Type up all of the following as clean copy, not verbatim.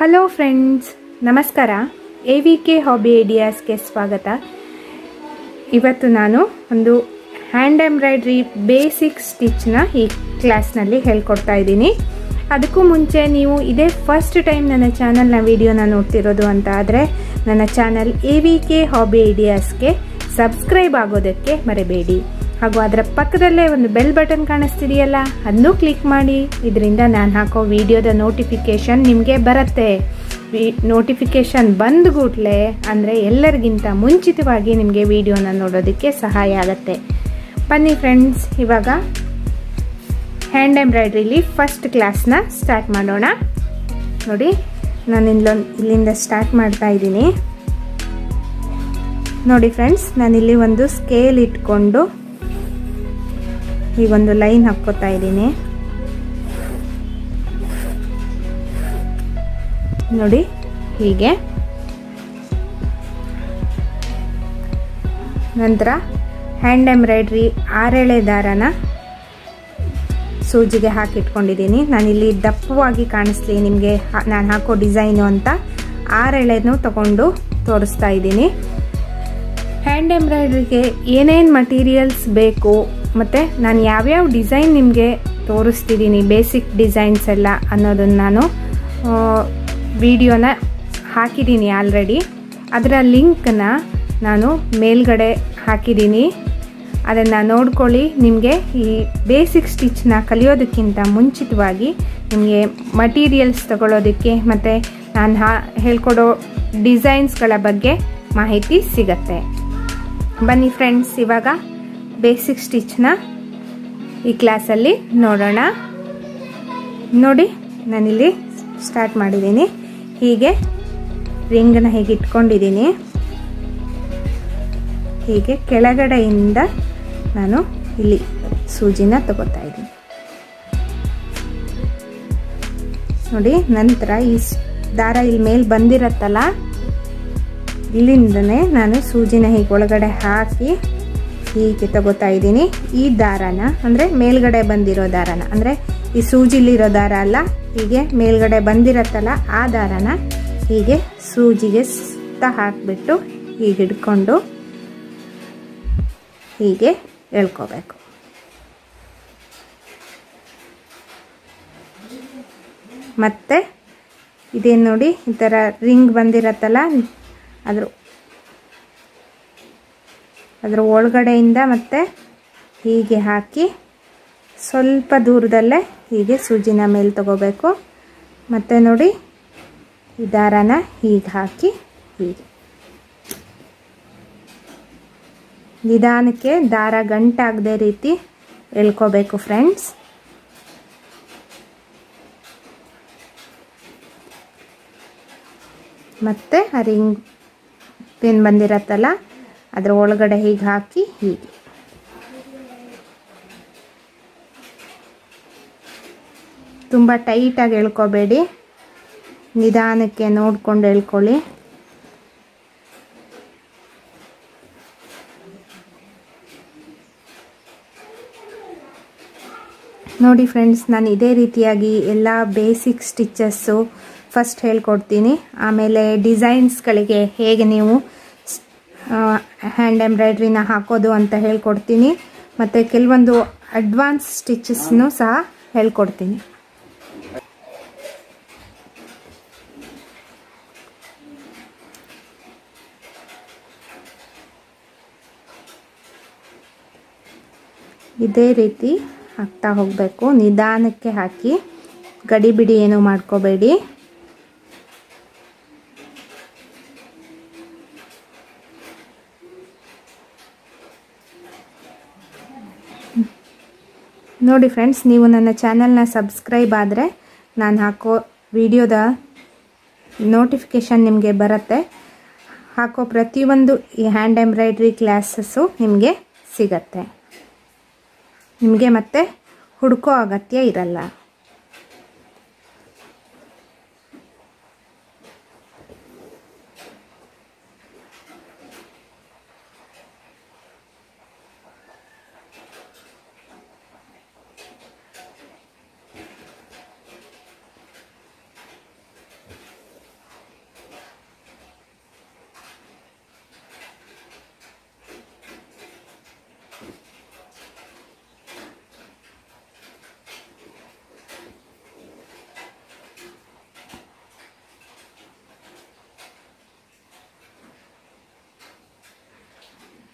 Hello friends, ನಮಸ್ಕಾರ. AVK hobby ಐಡಿಯಾಸ್ಗೆ ಸ್ವಾಗತ. ಇವತ್ತು ನಾನು ಒಂದು ಹ್ಯಾಂಡ್ ಎಂಬ್ರಾಯ್ಡ್ರಿ ಬೇಸಿಕ್ ಸ್ಟಿಚ್ನ ಈ ಕ್ಲಾಸ್ನಲ್ಲಿ ಹೇಳ್ಕೊಡ್ತಾ ಇದ್ದೀನಿ. ಅದಕ್ಕೂ ಮುಂಚೆ ನೀವು ಇದೇ ಫಸ್ಟ್ ಟೈಮ್ ನನ್ನ ಚಾನಲ್ನ ವಿಡಿಯೋನ ನೋಡ್ತಿರೋದು ಅಂತ ಆದರೆ ನನ್ನ ಚಾನಲ್ AVK ಹಾಬಿ ಐಡಿಯಾಸ್ಗೆ ಸಬ್ಸ್ಕ್ರೈಬ್ ಆಗೋದಕ್ಕೆ ಮರಿಬೇಡಿ. ಹಾಗೂ ಅದರ ಪಕ್ಕದಲ್ಲೇ ಒಂದು ಬೆಲ್ ಬಟನ್ ಕಾಣಿಸ್ತಿದೆಯಲ್ಲ, ಅದನ್ನು ಕ್ಲಿಕ್ ಮಾಡಿ. ಇದರಿಂದ ನಾನು ಹಾಕೋ ವಿಡಿಯೋದ ನೋಟಿಫಿಕೇಷನ್ ನಿಮಗೆ ಬರುತ್ತೆ. ನೋಟಿಫಿಕೇಷನ್ ಬಂದ ಕೂಡಲೇ ಅಂದರೆ ಎಲ್ಲರಿಗಿಂತ ಮುಂಚಿತವಾಗಿ ನಿಮಗೆ ವಿಡಿಯೋನ ನೋಡೋದಕ್ಕೆ ಸಹಾಯ ಆಗುತ್ತೆ. ಬನ್ನಿ ಫ್ರೆಂಡ್ಸ್, ಇವಾಗ ಹ್ಯಾಂಡ್ ಎಂಬ್ರಾಯ್ಡ್ರಿಲಿ ಫಸ್ಟ್ ಕ್ಲಾಸ್ನ ಸ್ಟಾರ್ಟ್ ಮಾಡೋಣ. ನೋಡಿ, ನಾನು ಇಲ್ಲಿಂದ ಸ್ಟಾರ್ಟ್ ಮಾಡ್ತಾ ಇದ್ದೀನಿ. ನೋಡಿ ಫ್ರೆಂಡ್ಸ್, ನಾನಿಲ್ಲಿ ಒಂದು ಸ್ಕೇಲ್ ಇಟ್ಕೊಂಡು ಈಗೊಂದು ಲೈನ್ ಹಾಕ್ಕೋತಾ ಇದ್ದೀನಿ. ನೋಡಿ, ಹೀಗೆ. ನಂತರ ಹ್ಯಾಂಡ್ ಎಂಬ್ರಾಯ್ಡ್ರಿ 6 ಎಳೆ ದಾರನ ಸೂಜಿಗೆ ಹಾಕಿಟ್ಕೊಂಡಿದ್ದೀನಿ. ನಾನಿಲ್ಲಿ ದಪ್ಪವಾಗಿ ಕಾಣಿಸ್ಲಿ ನಿಮಗೆ ನಾನು ಹಾಕೋ ಡಿಸೈನು ಅಂತ 6 ಎಳೆನೂ ತಗೊಂಡು ತೋರಿಸ್ತಾ ಇದ್ದೀನಿ. ಹ್ಯಾಂಡ್ ಎಂಬ್ರಾಯ್ಡ್ರಿಗೆ ಏನೇನು ಮಟೀರಿಯಲ್ಸ್ ಬೇಕು ಮತ್ತು ನಾನು ಯಾವ್ಯಾವ ಡಿಸೈನ್ ನಿಮಗೆ ತೋರಿಸ್ತಿದ್ದೀನಿ, ಬೇಸಿಕ್ ಡಿಸೈನ್ಸ್ ಎಲ್ಲ ಅನ್ನೋದನ್ನು ನಾನು ವಿಡಿಯೋನ ಹಾಕಿದ್ದೀನಿ ಆಲ್ರೆಡಿ. ಅದರ ಲಿಂಕನ್ನ ನಾನು ಮೇಲ್ಗಡೆ ಹಾಕಿದ್ದೀನಿ, ಅದನ್ನು ನೋಡ್ಕೊಳ್ಳಿ. ನಿಮಗೆ ಈ ಬೇಸಿಕ್ ಸ್ಟಿಚ್ನ ಕಲಿಯೋದಕ್ಕಿಂತ ಮುಂಚಿತವಾಗಿ ನಿಮಗೆ ಮಟೀರಿಯಲ್ಸ್ ತಗೊಳ್ಳೋದಕ್ಕೆ ಮತ್ತು ನಾನು ಹೇಳ್ಕೊಡೋ ಡಿಸೈನ್ಸ್ಗಳ ಬಗ್ಗೆ ಮಾಹಿತಿ ಸಿಗತ್ತೆ. ಬನ್ನಿ ಫ್ರೆಂಡ್ಸ್, ಇವಾಗ ಬೇಸಿಕ್ ಸ್ಟಿಚ್ನ ಈ ಕ್ಲಾಸಲ್ಲಿ ನೋಡೋಣ. ನೋಡಿ, ನಾನಿಲ್ಲಿ ಸ್ಟಾರ್ಟ್ ಮಾಡಿದ್ದೀನಿ. ಹೀಗೆ ರಿಂಗನ್ನ ಹೀಗೆ ಇಟ್ಕೊಂಡಿದ್ದೀನಿ. ಹೀಗೆ ಕೆಳಗಡೆಯಿಂದ ನಾನು ಇಲ್ಲಿ ಸೂಜಿನ ತಗೋತಾ ಇದ್ದೀನಿ. ನೋಡಿ, ನಂತರ ಈ ದಾರ ಇಲ್ಲಿ ಮೇಲೆ ಬಂದಿರತ್ತಲ್ಲ, ಇಲ್ಲಿಂದನೇ ನಾನು ಸೂಜಿನ ಹೀಗೆ ಒಳಗಡೆ ಹಾಕಿ ಹೀಗೆ ತಗೋತಾ ಇದ್ದೀನಿ. ಈ ದಾರನ ಅಂದರೆ ಮೇಲ್ಗಡೆ ಬಂದಿರೋ ದಾರನ, ಅಂದರೆ ಈ ಸೂಜಿಲಿರೋ ದಾರ ಅಲ್ಲ, ಹೀಗೆ ಮೇಲ್ಗಡೆ ಬಂದಿರತ್ತಲ್ಲ ಆ ದಾರನ ಹೀಗೆ ಸೂಜಿಗೆ ಸುತ್ತ ಹಾಕಿಬಿಟ್ಟು ಹೀಗೆ ಹಿಡ್ಕೊಂಡು ಹೀಗೆ ಎಳ್ಕೋಬೇಕು. ಮತ್ತೆ ಇದೇನು ನೋಡಿ, ಈ ಥರ ರಿಂಗ್ ಬಂದಿರತ್ತಲ್ಲ, ಅದರ ಒಳಗಡೆಯಿಂದ ಮತ್ತೆ ಹೀಗೆ ಹಾಕಿ ಸ್ವಲ್ಪ ದೂರದಲ್ಲೇ ಹೀಗೆ ಸೂಜಿನ ಮೇಲೆ ತಗೋಬೇಕು. ಮತ್ತು ನೋಡಿ, ಈ ದಾರನ ಹೀಗೆ ಹಾಕಿ ಹೀಗೆ ನಿಧಾನಕ್ಕೆ ದಾರ ಗಂಟಾಗದೆ ರೀತಿ ಎಳ್ಕೋಬೇಕು ಫ್ರೆಂಡ್ಸ್. ಮತ್ತು ಆ ರಿಂಗ್ ಪಿನ್ ಬಂದಿರತ್ತಲ್ಲ ಅದರ ಒಳಗಡೆ ಹೀಗೆ ಹಾಕಿ ಹೀಗೆ ತುಂಬ ಟೈಟಾಗಿ ಎಳ್ಕೋಬೇಡಿ, ನಿಧಾನಕ್ಕೆ ನೋಡ್ಕೊಂಡು ಎಳ್ಕೊಳ್ಳಿ. ನೋಡಿ ಫ್ರೆಂಡ್ಸ್, ನಾನು ಇದೇ ರೀತಿಯಾಗಿ ಎಲ್ಲ ಬೇಸಿಕ್ ಸ್ಟಿಚಸ್ಸು ಫಸ್ಟ್ ಹೇಳ್ಕೊಡ್ತೀನಿ. ಆಮೇಲೆ ಡಿಸೈನ್ಸ್ಗಳಿಗೆ ಹೇಗೆ ನೀವು ಹ್ಯಾಂಡ್ ಎಂಬ್ರಾಯ್ಡ್ರಿನ ಹಾಕೋದು ಅಂತ ಹೇಳ್ಕೊಡ್ತೀನಿ. ಮತ್ತು ಕೆಲವೊಂದು ಅಡ್ವಾನ್ಸ್ ಸ್ಟಿಚಸ್ನು ಸಹ ಹೇಳ್ಕೊಡ್ತೀನಿ. ಇದೇ ರೀತಿ ಹಾಕ್ತಾ ಹೋಗಬೇಕು, ನಿಧಾನಕ್ಕೆ ಹಾಕಿ, ಗಡಿಬಿಡಿ ಏನು ಮಾಡ್ಕೋಬೇಡಿ. ನೋಡಿ ಫ್ರೆಂಡ್ಸ್, ನೀವು ನನ್ನ ಚಾನಲ್ನ ಸಬ್ಸ್ಕ್ರೈಬ್ ಆದರೆ ನಾನು ಹಾಕೋ ವಿಡಿಯೋದ ನೋಟಿಫಿಕೇಷನ್ ನಿಮಗೆ ಬರುತ್ತೆ. ಹಾಕೋ ಪ್ರತಿಯೊಂದು ಈ ಹ್ಯಾಂಡ್ ಎಂಬ್ರಾಯ್ಡ್ರಿ ಕ್ಲಾಸಸ್ಸು ನಿಮಗೆ ಸಿಗತ್ತೆ. ನಿಮಗೆ ಮತ್ತೆ ಹುಡುಕೋ ಅಗತ್ಯ ಇರಲ್ಲ.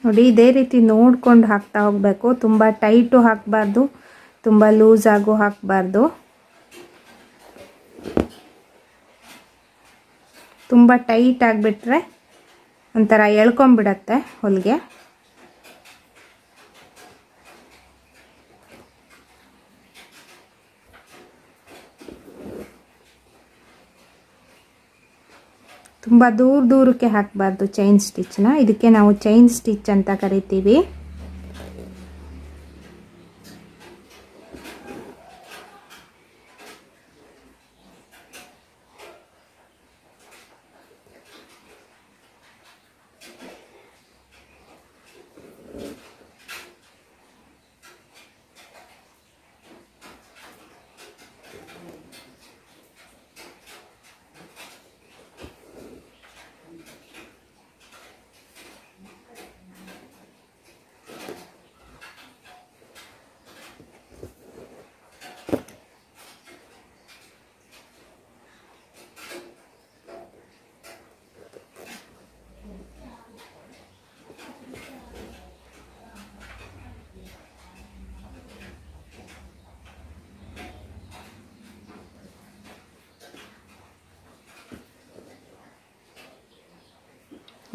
ನೋಡಿ ಇದೇ ರೀತಿ ನೋಡ್ಕೊಂಡು ಹಾಕ್ತಾ ಹೋಗಬೇಕು. ತುಂಬ ಟೈಟು ಹಾಕಬಾರ್ದು, ತುಂಬ ಲೂಸ್ ಆಗು ಹಾಕಬಾರ್ದು. ತುಂಬ ಟೈಟ್ ಆಗಿಬಿಟ್ರೆ ಒಂಥರ ಎಳ್ಕೊಂಬಿಡತ್ತೆ ಹೊಲಿಗೆ. ತುಂಬ ದೂರಕ್ಕೆ ಹಾಕಬಾರ್ದು ಚೈನ್ ಸ್ಟಿಚ್ನ. ಇದಕ್ಕೆ ನಾವು ಚೈನ್ ಸ್ಟಿಚ್ ಅಂತ ಕರಿತೀವಿ.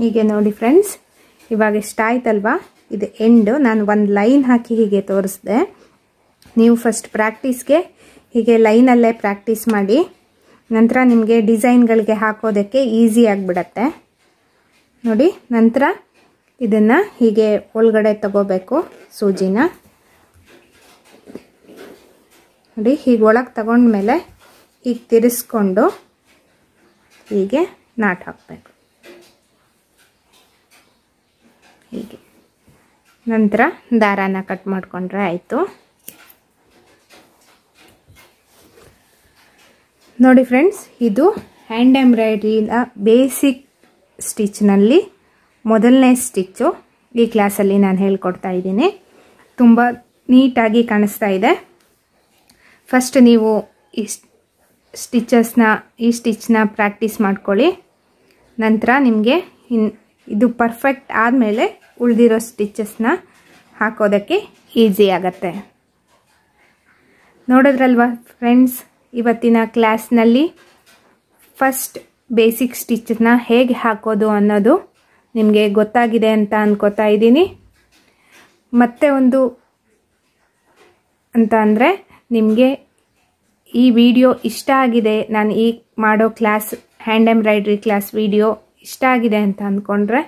ಹೀಗೆ ನೋಡಿ ಫ್ರೆಂಡ್ಸ್, ಇವಾಗ ಇಷ್ಟ ಆಯ್ತಲ್ವಾ? ಇದು ಎಂಡ್. ನಾನು ಒಂದು ಲೈನ್ ಹಾಕಿ ಹೀಗೆ ತೋರಿಸ್ದೆ. ನೀವು ಫಸ್ಟ್ ಪ್ರಾಕ್ಟೀಸ್ಗೆ ಹೀಗೆ ಲೈನಲ್ಲೇ ಪ್ರಾಕ್ಟೀಸ್ ಮಾಡಿ, ನಂತರ ನಿಮಗೆ ಡಿಸೈನ್ಗಳಿಗೆ ಹಾಕೋದಕ್ಕೆ ಈಸಿ ಆಗಿಬಿಡತ್ತೆ. ನೋಡಿ, ನಂತರ ಇದನ್ನು ಹೀಗೆ ಒಳಗಡೆ ತಗೋಬೇಕು ಸೂಜಿನ. ನೋಡಿ, ಹೀಗೆ ಒಳಗೆ ತಗೊಂಡ್ಮೇಲೆ ಹೀಗೆ ತಿರ್ಸ್ಕೊಂಡು ಹೀಗೆ ನಾಟ್ ಹಾಕಬೇಕು. ಹೀಗೆ ನಂತರ ದಾರಾನ ಕಟ್ ಮಾಡಿಕೊಂಡ್ರೆ ಆಯಿತು. ನೋಡಿ ಫ್ರೆಂಡ್ಸ್, ಇದು ಹ್ಯಾಂಡ್ ಎಂಬ್ರಾಯ್ಡ್ರಿನ ಬೇಸಿಕ್ ಸ್ಟಿಚ್ನಲ್ಲಿ ಮೊದಲನೇ ಸ್ಟಿಚ್ಚು ಈ ಕ್ಲಾಸಲ್ಲಿ ನಾನು ಹೇಳ್ಕೊಡ್ತಾ ಇದ್ದೀನಿ. ತುಂಬ ನೀಟಾಗಿ ಕಾಣಿಸ್ತಾ ಇದೆ. ಫಸ್ಟ್ ನೀವು ಈ ಸ್ಟಿಚ್ನ ಪ್ರಾಕ್ಟೀಸ್ ಮಾಡ್ಕೊಳ್ಳಿ. ನಂತರ ನಿಮಗೆ ಇದು ಪರ್ಫೆಕ್ಟ್ ಆದಮೇಲೆ ಉಳಿದಿರೋ ಸ್ಟಿಚಸ್ನ ಹಾಕೋದಕ್ಕೆ ಈಸಿ ಆಗತ್ತೆ. ನೋಡಿದ್ರಲ್ವಾ ಫ್ರೆಂಡ್ಸ್, ಇವತ್ತಿನ ಕ್ಲಾಸ್ನಲ್ಲಿ ಫಸ್ಟ್ ಬೇಸಿಕ್ ಸ್ಟಿಚನ್ನ ಹೇಗೆ ಹಾಕೋದು ಅನ್ನೋದು ನಿಮಗೆ ಗೊತ್ತಾಗಿದೆ ಅಂತ ಅನ್ಕೋತಾ ಇದ್ದೀನಿ. ಮತ್ತೆ ಒಂದು ಅಂತ ಅಂದರೆ, ನಿಮಗೆ ಈ ವಿಡಿಯೋ ಇಷ್ಟ ಆಗಿದೆ, ನಾನು ಈಗ ಮಾಡೋ class hand embroidery class video ಇಷ್ಟ ಆಗಿದೆ ಅಂತ ಅಂದ್ಕೊಂಡ್ರೆ